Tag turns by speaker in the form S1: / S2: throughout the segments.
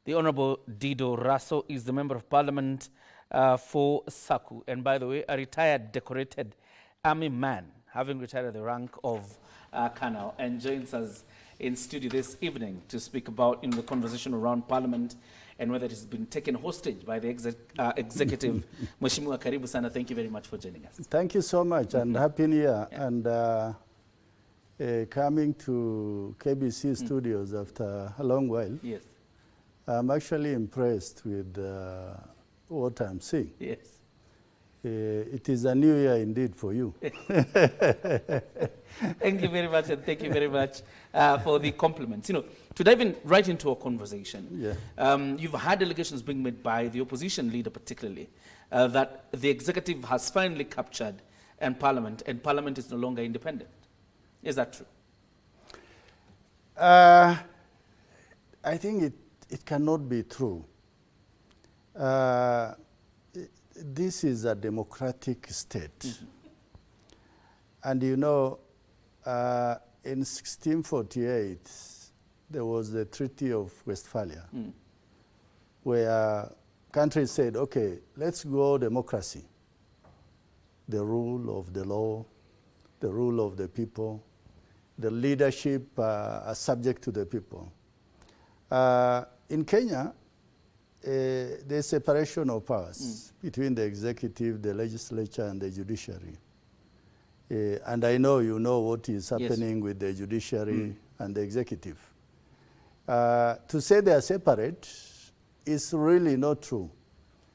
S1: The Honorable Dido Raso is the Member of Parliament for Saku. And by the way, a retired decorated army man, having retired at the rank of Colonel, and joins us in studio this evening to speak about the conversation around Parliament and whether it has been taken hostage by the executive. Mheshimiwa, karibu sana. Thank you very much for joining us.
S2: Thank you so much, and Happy New Year.
S1: Yeah.
S2: And coming to KBC studios after a long while,
S1: Yes.
S2: I'm actually impressed with what I'm seeing.
S1: Yes.
S2: It is a new year indeed for you.
S1: Thank you very much, and thank you very much for the compliments. To dive right into our conversation, you've had allegations being made by the opposition leader particularly that the executive has finally captured and Parliament is no longer independent. Is that true?
S2: I think it cannot be true. This is a democratic state. And in 1648, there was the Treaty of Westphalia, where countries said, okay, let's go democracy. The rule of the law, the rule of the people, the leadership are subject to the people. In Kenya, there's separation of powers between the executive, the legislature, and the judiciary. And I know you know what is happening with the judiciary and the executive. To say they are separate is really not true.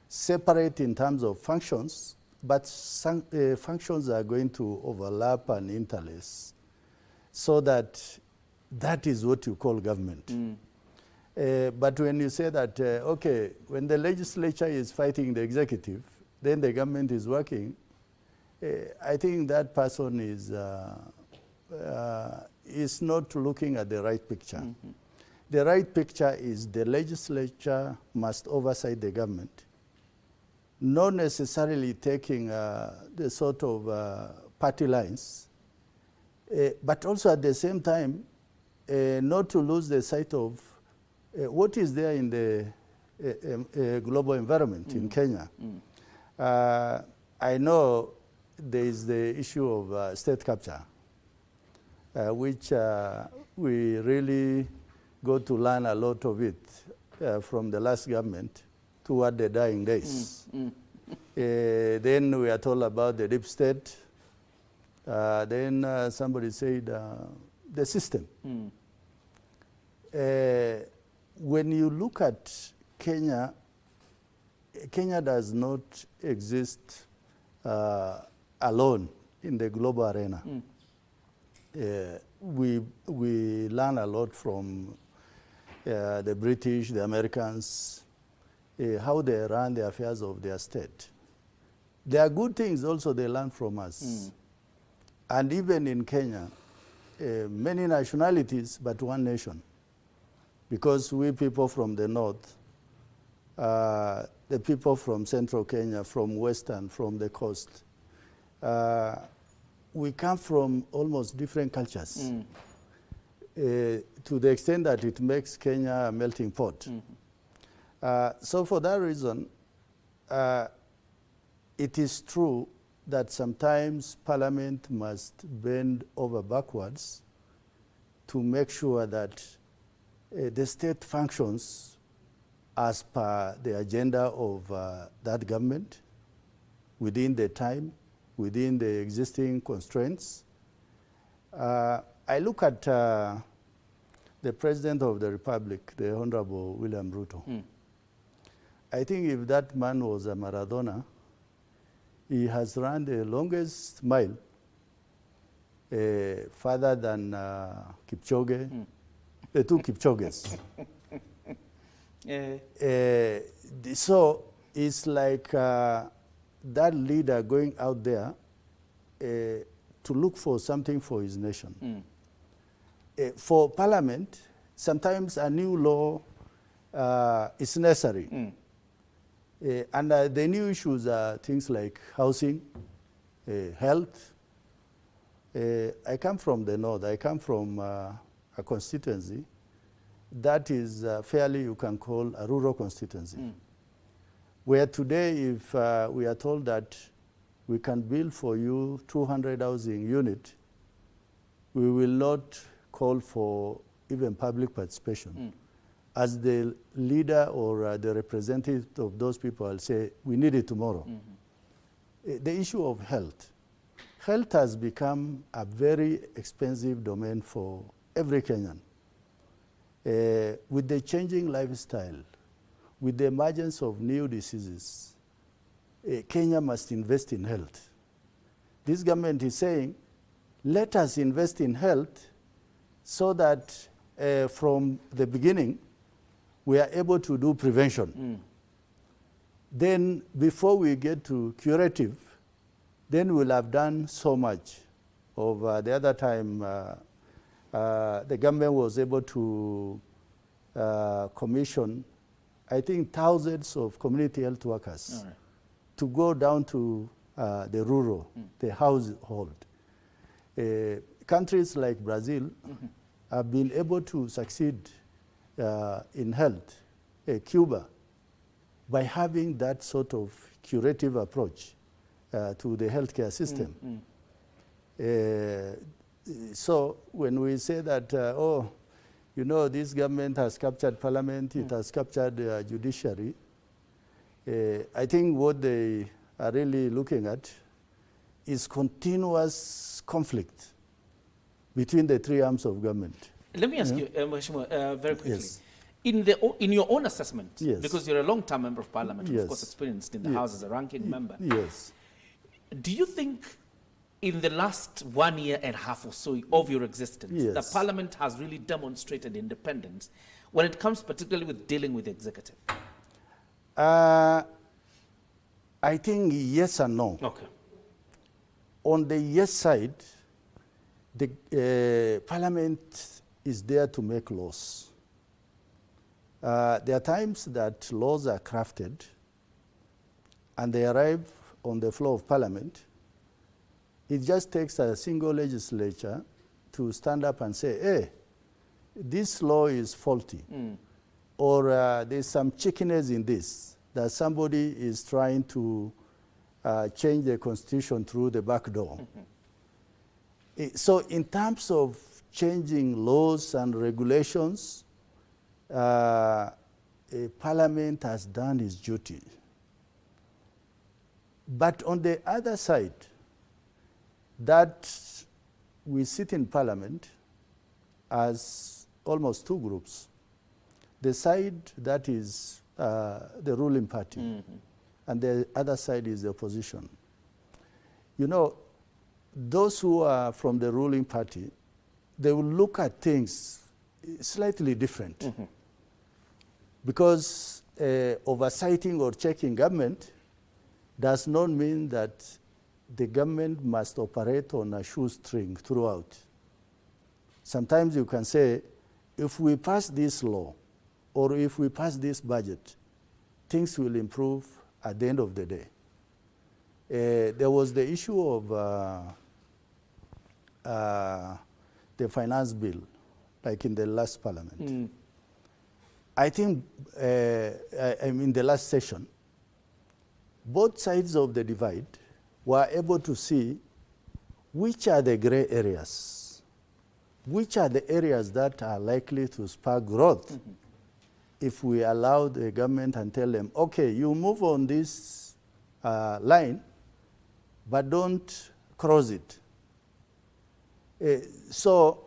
S2: Separate in terms of functions, but some functions are going to overlap and interlace, so that is what you call government. But when you say that, okay, when the legislature is fighting the executive, then the government is working, I think that person is not looking at the right picture. The right picture is the legislature must oversight the government, not necessarily taking the sort of party lines, but also at the same time, not to lose the sight of what is there in the global environment in Kenya. I know there is the issue of state capture, which we really got to learn a lot of it from the last government toward the dying days. Then we are told about the deep state. Then somebody said the system. When you look at Kenya, Kenya does not exist alone in the global arena. We learn a lot from the British, the Americans, how they run the affairs of their state. There are good things also they learn from us. And even in Kenya, many nationalities, but one nation. Because we people from the north, the people from central Kenya, from western, from the coast, we come from almost different cultures to the extent that it makes Kenya a melting pot. So for that reason, it is true that sometimes Parliament must bend over backwards to make sure that the state functions as per the agenda of that government within the time, within the existing constraints. I look at the President of the Republic, the Honorable William Ruto. I think if that man was a Maradona, he has run the longest mile, farther than Kipchoge, the two Kipchoges. So it's like that leader going out there to look for something for his nation. For Parliament, sometimes a new law is necessary. And the new issues are things like housing, health. I come from the north. I come from a constituency that is fairly, you can call a rural constituency. Where today, if we are told that we can build for you 200 housing units, we will not call for even public participation. As the leader or the representative of those people, I'll say, we need it tomorrow. The issue of health. Health has become a very expensive domain for every Kenyan. With the changing lifestyle, with the emergence of new diseases, Kenya must invest in health. This government is saying, let us invest in health so that from the beginning, we are able to do prevention. Then before we get to curative, then we'll have done so much. Of the other time, the government was able to commission, I think, thousands of community health workers to go down to the rural, the household. Countries like Brazil have been able to succeed in health, Cuba, by having that sort of curative approach to the healthcare system. So when we say that, oh, you know, this government has captured parliament, it has captured the judiciary, I think what they are really looking at is continuous conflict between the three arms of government.
S1: Let me ask you, Mheshimiwa, very quickly.
S2: Yes.
S1: In your own assessment,
S2: Yes.
S1: because you're a long-term member of parliament, and
S2: Yes.
S1: of course experienced in the House as a ranking member,
S2: Yes.
S1: do you think in the last 1 year and a half or so of your existence,
S2: Yes.
S1: the parliament has really demonstrated independence when it comes particularly with dealing with the executive?
S2: I think yes and no.
S1: Okay.
S2: On the yes side, the parliament is there to make laws. There are times that laws are crafted and they arrive on the floor of parliament. It just takes a single legislature to stand up and say, hey, this law is faulty, or there's some chickeness in this, that somebody is trying to change the constitution through the back door. So in terms of changing laws and regulations, Parliament has done its duty. But on the other side, that we sit in Parliament as almost two groups. The side that is the ruling party, and the other side is the opposition. You know, those who are from the ruling party, they will look at things slightly different. Because oversighting or checking government does not mean that the government must operate on a shoestring throughout. Sometimes you can say, if we pass this law, or if we pass this budget, things will improve at the end of the day. There was the issue of the finance bill, like in the last parliament. I think in the last session, both sides of the divide were able to see which are the gray areas, which are the areas that are likely to spark growth if we allow the government and tell them, okay, you move on this line, but don't cross it. So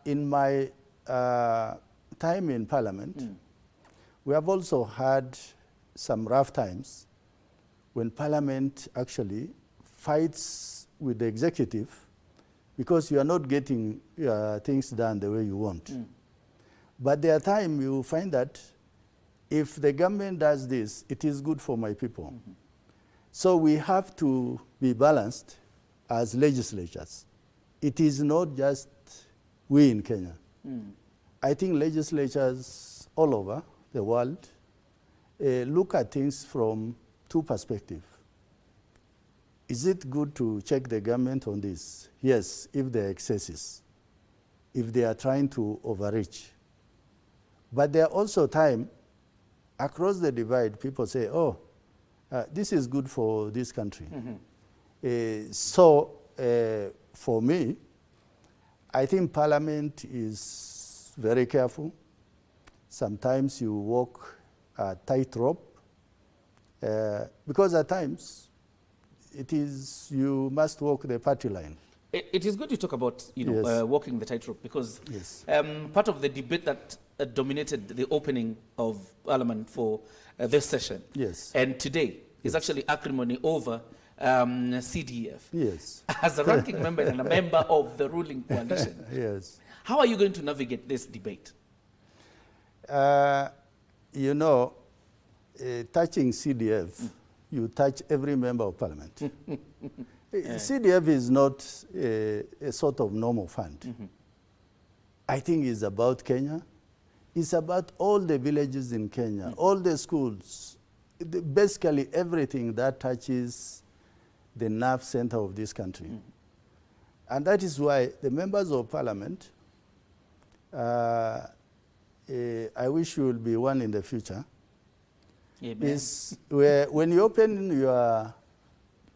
S2: in my time in Parliament, we have also had some rough times when Parliament actually fights with the executive because you are not getting things done the way you want. But there are times you find that if the government does this, it is good for my people. So we have to be balanced as legislatures. It is not just we in Kenya. I think legislatures all over the world look at things from two perspectives. Is it good to check the government on this? Yes, if there are excesses, if they are trying to overreach. But there are also times across the divide, people say, oh, this is good for this country. For me, I think Parliament is very careful. Sometimes you walk a tightrope, because at times you must walk the party line.
S1: It is good you talk about
S2: Yes.
S1: walking the tightrope, because
S2: Yes.
S1: part of the debate that dominated the opening of Parliament for this session
S2: Yes.
S1: and today is actually acrimony over CDF.
S2: Yes.
S1: As a ranking member and a member of the ruling coalition,
S2: Yes.
S1: how are you going to navigate this debate?
S2: Touching CDF, you touch every member of Parliament. CDF is not a sort of normal fund. I think it's about Kenya. It's about all the villages in Kenya, all the schools, basically everything that touches the nerve center of this country. And that is why the members of Parliament, I wish you will be one in the future,
S1: Amen.
S2: is when you open your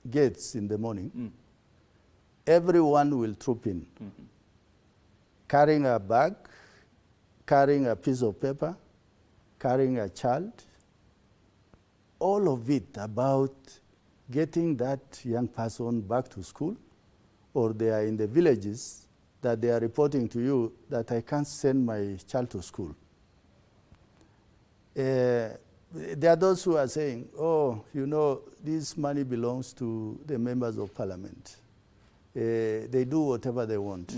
S2: gates in the morning, everyone will troop in, carrying a bag, carrying a piece of paper, carrying a child, all of it about getting that young person back to school, or they are in the villages that they are reporting to you that I can't send my child to school. There are those who are saying, oh, this money belongs to the members of Parliament. They do whatever they want.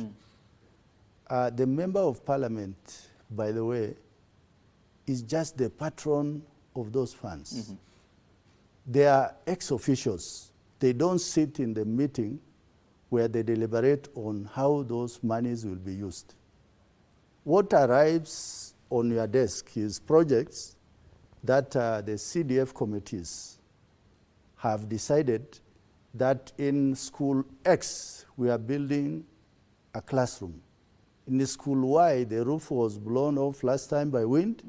S2: The member of Parliament, by the way, is just the patron of those funds. They are ex-officials. They don't sit in the meeting where they deliberate on how those monies will be used. What arrives on your desk is projects that the CDF committees have decided that in school X, we are building a classroom. In the school Y, the roof was blown off last time by wind.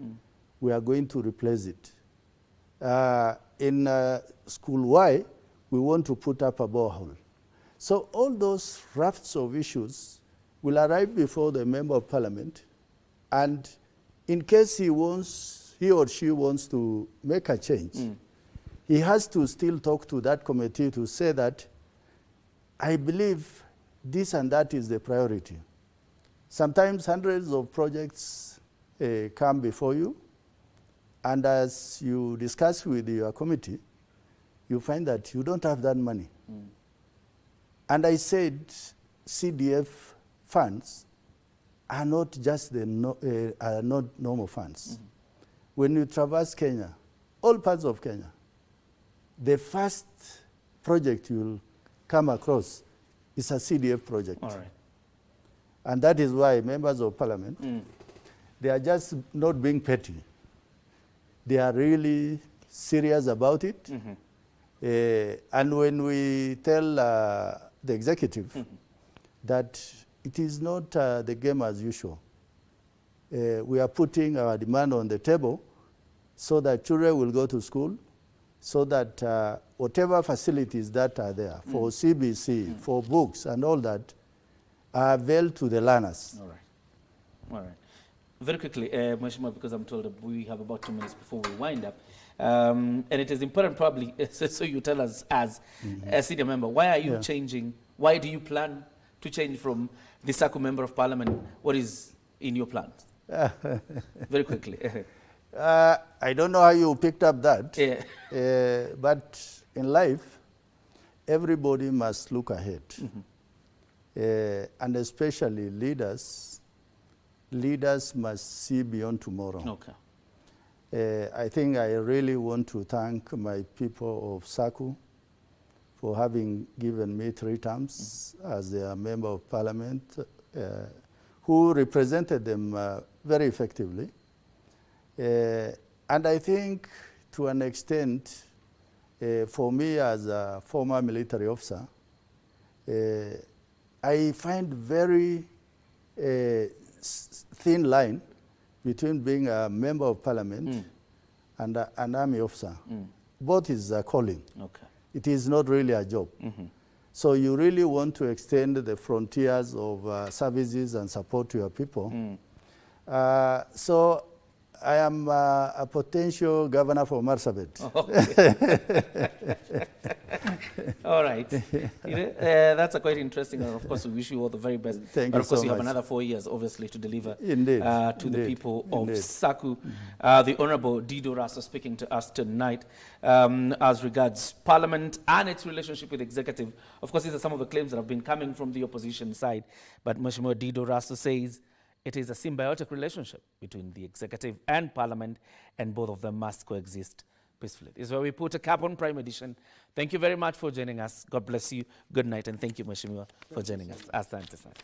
S2: We are going to replace it. In school Y, we want to put up a borehole. So all those rafts of issues will arrive before the member of Parliament, and in case he or she wants to make a change, he has to still talk to that committee to say that, I believe this and that is the priority. Sometimes hundreds of projects come before you, and as you discuss with your committee, you find that you don't have that money. And I said CDF funds are not just are not normal funds. When you traverse Kenya, all parts of Kenya, the first project you'll come across is a CDF project.
S1: All right.
S2: And that is why members of Parliament, they are just not being petty. They are really serious about it. And when we tell the executive that it is not the game as usual, we are putting our demand on the table so that children will go to school, so that whatever facilities that are there for CBC, for books and all that, are availed to the learners.
S1: All right. All right. Very quickly, Mheshimiwa, because I'm told that we have about 2 minutes before we wind up. And it is important probably, so you tell us as a senior member, why are you changing? Why do you plan to change from the Saku member of Parliament? What is in your plans? Very quickly.
S2: I don't know how you picked up that, but in life, everybody must look ahead. And especially leaders must see beyond tomorrow.
S1: Okay.
S2: I think I really want to thank my people of Saku for having given me 3 terms as their member of Parliament, who represented them very effectively. And I think to an extent, for me as a former military officer, I find very thin line between being a member of parliament and an army officer. Both is a calling.
S1: Okay.
S2: It is not really a job. So you really want to extend the frontiers of services and support to your people. So I am a potential governor for Marsabit.
S1: All right. That's a quite interesting. And of course, we wish you all the very best.
S2: Thank
S1: but
S2: you
S1: of course,
S2: so
S1: you have
S2: much.
S1: another 4 years, obviously, to deliver
S2: Indeed.
S1: to the
S2: Indeed.
S1: people of
S2: Indeed.
S1: Saku. The Honorable Dido Raso speaking to us tonight as regards Parliament and its relationship with the executive. Of course, these are some of the claims that have been coming from the opposition side. But Mheshimiwa Dido Raso says it is a symbiotic relationship between the executive and Parliament, and both of them must coexist peacefully. This is where we put a cap on Prime Edition. Thank you very much for joining us. God bless you. Good night, and thank you, Mheshimiwa, for joining us. Asante sana.